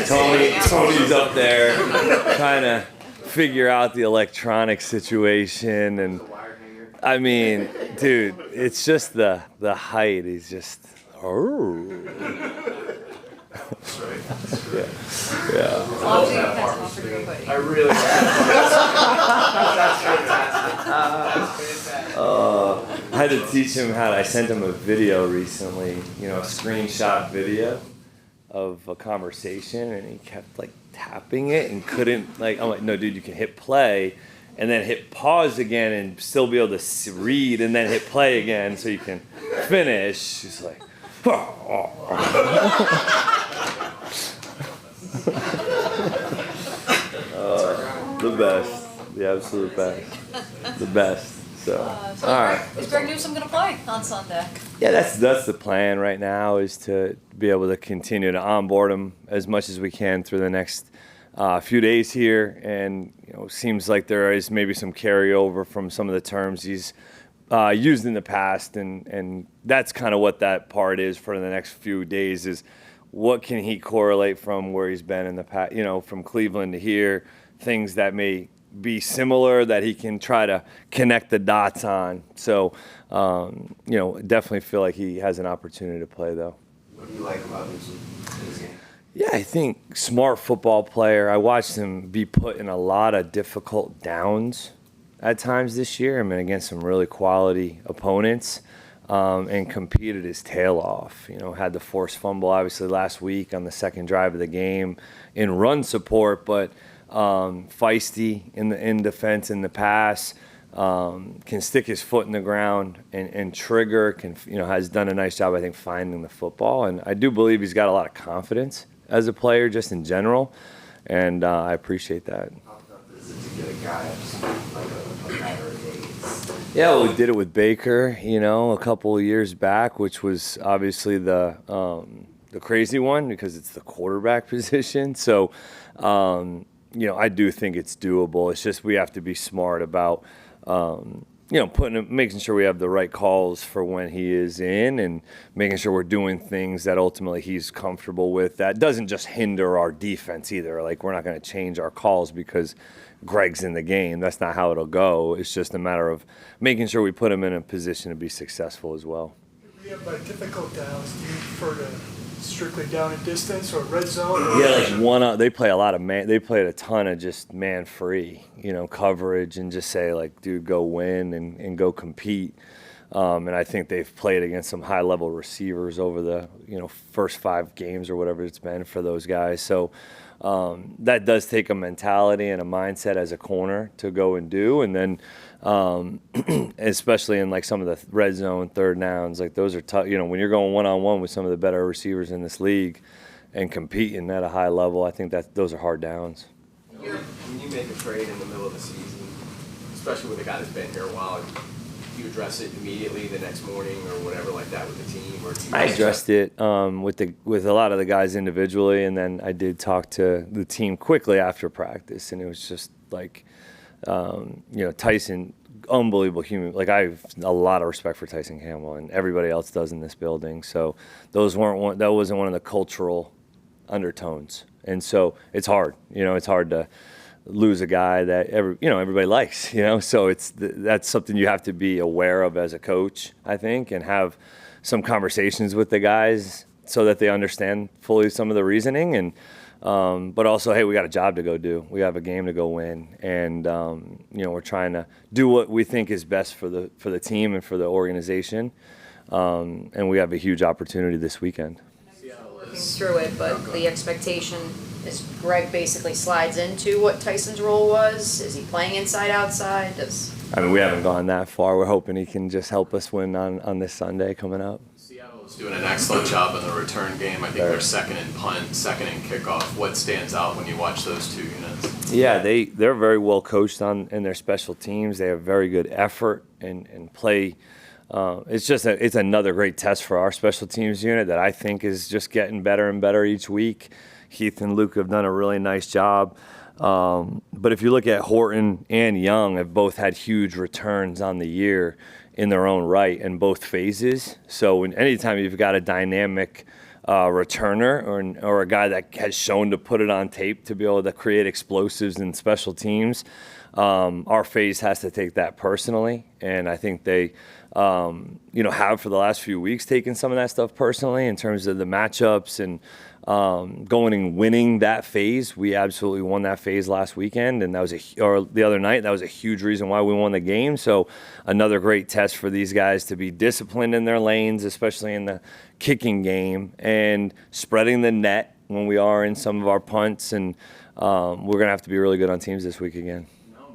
Tony's up there trying to figure out the electronic situation, and I mean, dude, it's just the height. He's just. Yeah. I really like I had to teach him I sent him a video recently, a screenshot video of a conversation, and he kept like tapping it and couldn't I'm like, no, dude, you can hit play and then hit pause again and still be able to read and then hit play again so you can finish. He's like, the best, the absolute best, the best. So all right. Is Greg Newsome going to play on Sunday? Yeah, that's the plan right now, is to be able to continue to onboard him as much as we can through the next few days here. And seems like there is maybe some carryover from some of the terms he's used in the past, and that's kind of what that part is for the next few days, is what can he correlate from where he's been in the past, from Cleveland to here, things that may be similar that he can try to connect the dots on. So, definitely feel like he has an opportunity to play, though. What do you like about Newsome in his game? Yeah, I think smart football player. I watched him be put in a lot of difficult downs at times this year. I mean, against some really quality opponents, and competed his tail off. Had the forced fumble, obviously, last week on the second drive of the game in run support, but feisty in defense in the pass, can stick his foot in the ground and trigger, has done a nice job, I think, finding the football. And I do believe he's got a lot of confidence as a player just in general, and I appreciate that. How tough is it to get a guy like a matter of days? Yeah, well, we did it with Baker, a couple of years back, which was obviously the crazy one because it's the quarterback position. So, I do think it's doable. It's just we have to be smart about, making sure we have the right calls for when he is in, and making sure we're doing things that ultimately he's comfortable with. That doesn't just hinder our defense either. Like, we're not going to change our calls because Greg's in the game. That's not how it'll go. It's just a matter of making sure we put him in a position to be successful as well. We have difficult downs. Do you prefer to strictly down and distance or red zone? Yeah, they play a lot of man. They played a ton of just man free, coverage, and just say like, dude, go win and go compete. And I think they've played against some high level receivers over the first 5 games or whatever it's been for those guys. So that does take a mentality and a mindset as a corner to go and do. And then especially in like some of the red zone third downs, like those are tough. When you're going one-on-one with some of the better receivers in this league and competing at a high level, I think that those are hard downs. When you make a trade in the middle of the season, especially with a guy that's been here a while, do you address it immediately the next morning or whatever like that with the team? Or do you I addressed it with a lot of the guys individually, and then I did talk to the team quickly after practice, and it was just like, Tyson, unbelievable human. Like, I have a lot of respect for Tyson Campbell, and everybody else does in this building. So that wasn't one of the cultural undertones, and so it's hard. It's hard to lose a guy that everybody likes. So that's something you have to be aware of as a coach, I think, and have some conversations with the guys so that they understand fully some of the reasoning, and but also, hey, we got a job to go do. We have a game to go win, and we're trying to do what we think is best for the team and for the organization, and we have a huge opportunity this weekend. Working through it, but the expectation is Greg basically slides into what Tyson's role was. Is he playing inside, outside? We haven't gone that far. We're hoping he can just help us win on this Sunday coming up. Seattle's doing an excellent job in the return game. I think they're second in punt, second in kickoff. What stands out when you watch those two units? Yeah, they're very well coached in their special teams. They have very good effort and play. It's another great test for our special teams unit that I think is just getting better and better each week. Heath and Luke have done a really nice job. But if you look at Horton and Young, have both had huge returns on the year in their own right in both phases. So anytime you've got a dynamic returner or a guy that has shown to put it on tape to be able to create explosives in special teams. Our phase has to take that personally, and I think they, have for the last few weeks taken some of that stuff personally in terms of the matchups and going and winning that phase. We absolutely won that phase last weekend, and that was the other night. That was a huge reason why we won the game. So another great test for these guys to be disciplined in their lanes, especially in the kicking game, and spreading the net when we are in some of our punts. And we're going to have to be really good on teams this week again.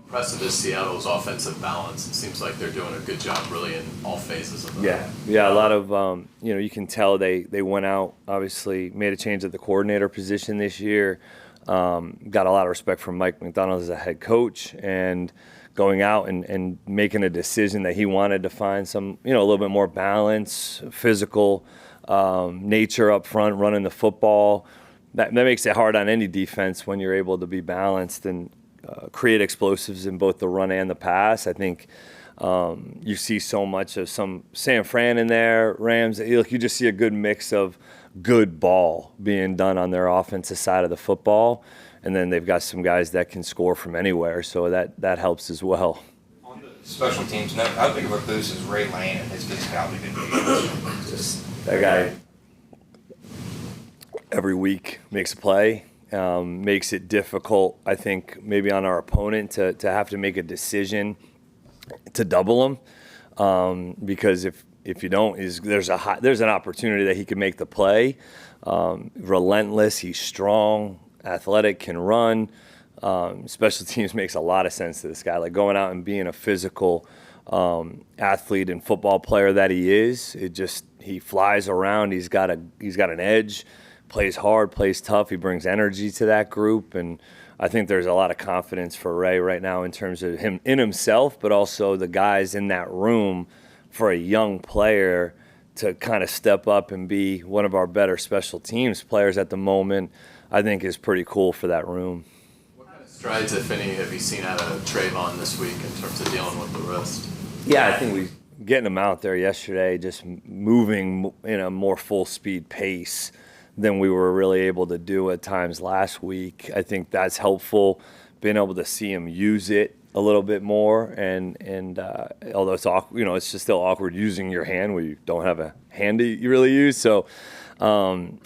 Impressive is Seattle's offensive balance. It seems like they're doing a good job really in all phases of the Yeah, a lot of, you can tell they went out, obviously made a change at the coordinator position this year, got a lot of respect from Mike McDonald as a head coach, and going out and making a decision that he wanted to find some, a little bit more balance, physical nature up front, running the football. That makes it hard on any defense when you're able to be balanced and create explosives in both the run and the pass. I think you see so much of some San Fran in there, Rams. You just see a good mix of good ball being done on their offensive side of the football, and then they've got some guys that can score from anywhere, so that helps as well. On the special teams note, how big of a boost is Ray Lane and his physicality been doing? Just that guy every week makes a play. Makes it difficult, I think, maybe on our opponent to have to make a decision to double him, because if you don't, there's an opportunity that he can make the play. Relentless, he's strong, athletic, can run. Special teams makes a lot of sense to this guy. Like going out and being a physical athlete and football player that he is, he flies around. He's got an edge. Plays hard, plays tough. He brings energy to that group, and I think there's a lot of confidence for Ray right now in terms of him in himself, but also the guys in that room for a young player to kind of step up and be one of our better special teams players at the moment. I think is pretty cool for that room. What kind of strides, if any, have you seen out of Travon this week in terms of dealing with the wrist? Yeah, I think getting him out there yesterday, just moving in a more full speed pace than we were really able to do at times last week. I think that's helpful, being able to see him use it a little bit more. And although it's awkward, it's just still awkward using your hand when you don't have a hand that you really use. So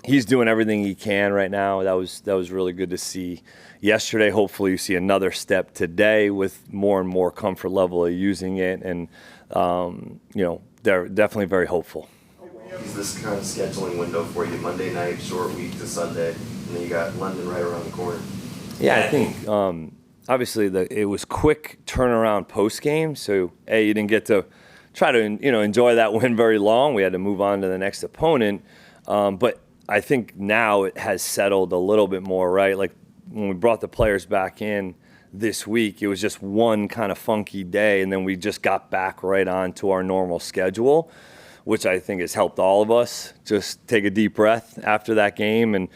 he's doing everything he can right now. That was really good to see yesterday. Hopefully you see another step today with more and more comfort level of using it. And they're definitely very hopeful. Is this kind of scheduling window for you? Monday night, short week to Sunday, and then you got London right around the corner. Yeah, I think obviously it was quick turnaround post game. So you didn't get to try to enjoy that win very long. We had to move on to the next opponent. But I think now it has settled a little bit more, right? Like when we brought the players back in this week, it was just one kind of funky day, and then we just got back right on to our normal schedule, which I think has helped all of us just take a deep breath after that game. And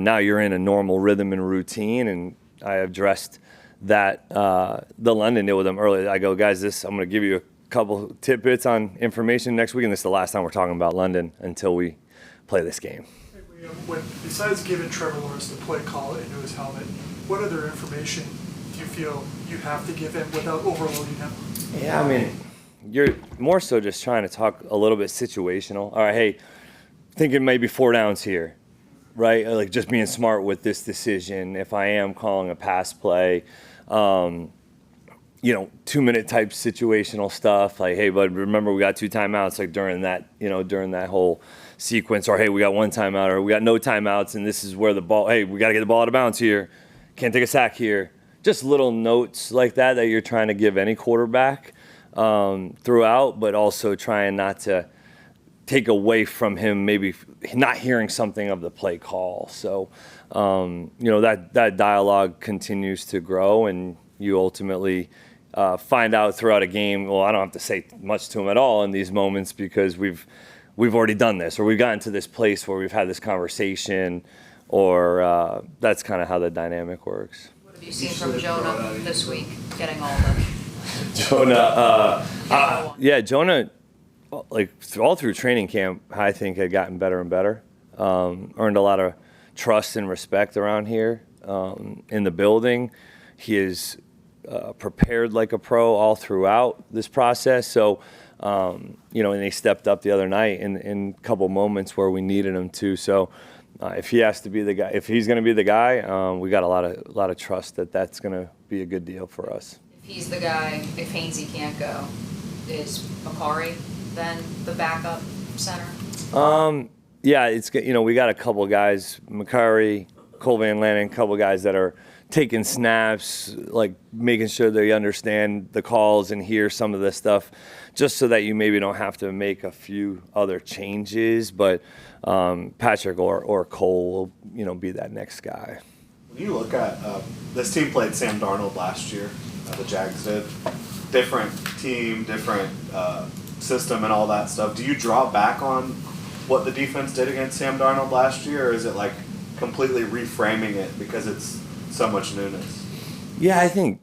now you're in a normal rhythm and routine. And I addressed that, the London deal with them earlier. I go, guys, I'm going to give you a couple tidbits on information next week. And this is the last time we're talking about London until we play this game. Besides giving Trevor Lawrence the play call into his helmet, what other information do you feel you have to give him without overloading him? Yeah, I mean, you're more so just trying to talk a little bit situational. All right, hey, thinking maybe 4 downs here, right? Like just being smart with this decision. If I am calling a pass play, 2-minute type situational stuff. Like, hey, bud, remember we got 2 timeouts. Like during that whole sequence. Or hey, we got 1 timeout, or we got no timeouts, and this is where the ball. Hey, we got to get the ball out of bounds here. Can't take a sack here. Just little notes like that you're trying to give any quarterback throughout, but also trying not to take away from him maybe not hearing something of the play call. So, that dialogue continues to grow, and you ultimately find out throughout a game. Well, I don't have to say much to him at all in these moments because we've already done this, or we've gotten to this place where we've had this conversation, or that's kind of how the dynamic works. What have you seen from Jonah this week, getting all the... Jonah, like all through training camp, I think had gotten better and better. earned a lot of trust and respect around here in the building. He is prepared like a pro all throughout this process. So, and he stepped up the other night in a couple moments where we needed him to. So, if he has to be the guy, if he's going to be the guy, we got a lot of trust that that's going to be a good deal for us. If he's the guy, if Hainsey can't go, is Makari then the backup center? Yeah, we got a couple guys, Makari, Cole Van Lannon, a couple guys that are taking snaps, like making sure they understand the calls and hear some of the stuff, just so that you maybe don't have to make a few other changes. But Patrick or Cole will, be that next guy. When you look at this team played Sam Darnold last year, the Jags did. Different team, different system and all that stuff. Do you draw back on what the defense did against Sam Darnold last year, or is it like completely reframing it because it's so much newness? Yeah, I think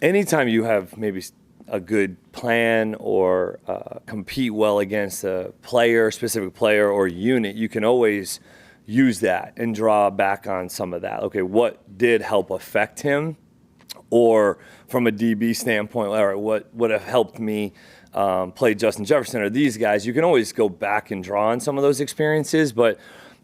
anytime you have maybe a good plan or compete well against a specific player or unit, you can always use that and draw back on some of that. Okay, what did help affect him? Or from a DB standpoint, all right, what would have helped me play Justin Jefferson or these guys? You can always go back and draw on some of those experiences, but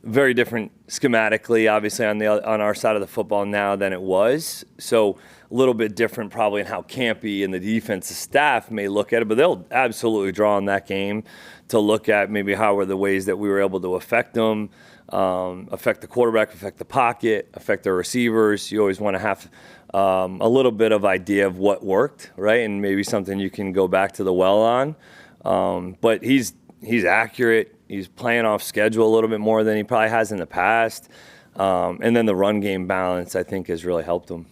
very different schematically, obviously, on our side of the football now than it was. So a little bit different probably in how Campy and the defensive staff may look at it, but they'll absolutely draw on that game to look at maybe how were the ways that we were able to affect them, affect the quarterback, affect the pocket, affect the receivers. You always want to have a little bit of idea of what worked, right? And maybe something you can go back to the well on. But he's accurate. He's playing off schedule a little bit more than he probably has in the past. And then the run game balance, I think, has really helped him.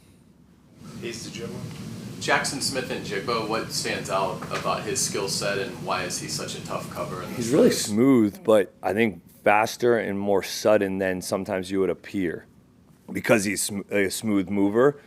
Jaxon Smith-Njigba, what stands out about his skill set and why is he such a tough cover in this He's really race? smooth, but I think faster and more sudden than sometimes you would appear because he's a smooth mover.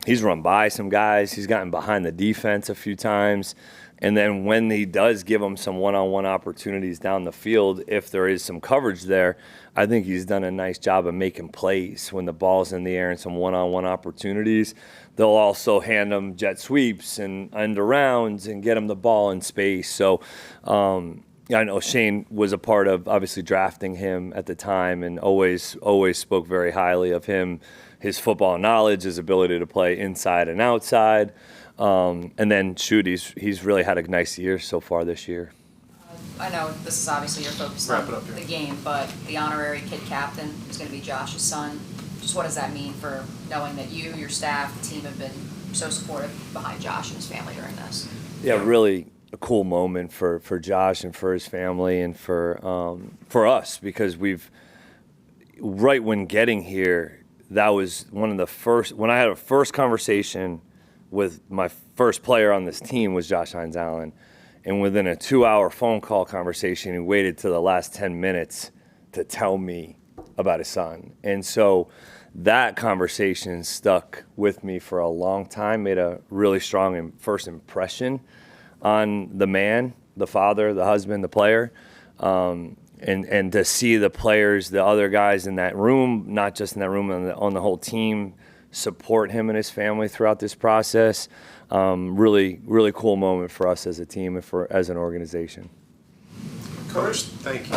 He's run by some guys. He's gotten behind the defense a few times. And then when he does give them some one-on-one opportunities down the field, if there is some coverage there, I think he's done a nice job of making plays when the ball's in the air and some one-on-one opportunities. They'll also hand him jet sweeps and end arounds and get him the ball in space. So I know Shane was a part of obviously drafting him at the time and always spoke very highly of him, his football knowledge, his ability to play inside and outside. And then he's really had a nice year so far this year. I know this is obviously your focus on the game, but the honorary kid captain is going to be Josh's son. Just what does that mean for knowing that you, your staff, the team have been so supportive behind Josh and his family during this? Yeah, really a cool moment for Josh and for his family and for us, because right when getting here, that was one of the first, when I had a first conversation with my first player on this team was Josh Hines Allen. And within a 2-hour phone call conversation, he waited to the last 10 minutes to tell me about his son. And so that conversation stuck with me for a long time, made a really strong first impression on the man, the father, the husband, the player. And to see the players, the other guys in that room, not just in that room, on the whole team, support him and his family throughout this process. Really, really cool moment for us as a team and as an organization. Coach, thank you.